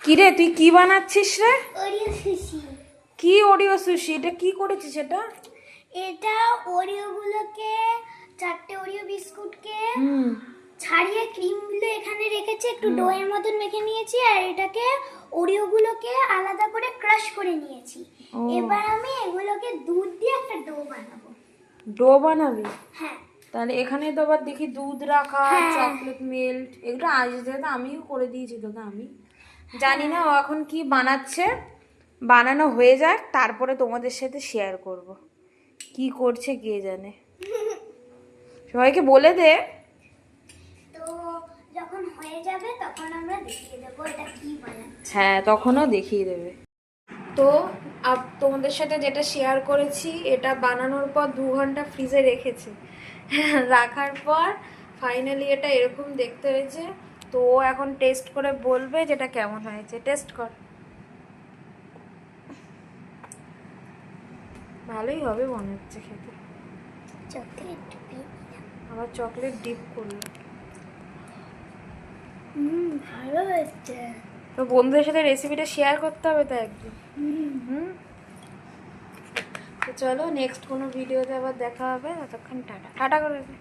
কি রে তুই কি বানাচ্ছিস রে? Oreo sushi. কি ওরিও সুশি? এটা কি করেছিস এটা? এটা ওরিওগুলোকে, 4টে ওরিও বিস্কুটকে হুম ছাড়িয়ে ক্রিমগুলো এখানে রেখেছি, একটু ডোয়ের মতন মেখে নিয়েছি, আর এটাকে ওরিওগুলোকে আলাদা করে ক্রাশ করে নিয়েছি। এবার আমি এগুলোকে দুধ দিয়ে একটা ডো বানাবো। ডো বানাবি? হ্যাঁ। তাহলে এখানে তো আবার দেখি দুধ রাখা, হ্যাঁ। চকলেট মেল্ট, এগুলো আসতে তো আমিও করে দিয়েছি তোকে। আমি জানি না ও এখন কি বানাচ্ছে, বানানো হয়ে যাক তারপরে তোমাদের সাথে শেয়ার করব কি করছে কে জানে। সবাইকে বলে দে। তো যখন হয়ে যাবে তখন আমরা দেখিয়ে দেবো এটা কি বানাচ্ছি। হ্যাঁ তখনও দেখিয়ে দেবে। তো তোমাদের সাথে যেটা শেয়ার করেছি, এটা বানানোর পর 2 ঘন্টা ফ্রিজে রেখেছে। রাখার পর ফাইনালি এটা এরকম দেখতে হয়েছে। তো ও এখন টেস্ট করে বলবে যেটা কেমন হয়েছে। টেস্ট কর। ভালোই হবে মনে হচ্ছে খেতে। চকলেট আবার চকলেট ডিপ করলো। ভালো হয়েছে। তো বন্ধুদের সাথে রেসিপিটা শেয়ার করতে হবে তো একদিন। তো চলো নেক্সট কোনো ভিডিওতে আবার দেখা হবে। ততক্ষণ টাটা টাটা করে দে।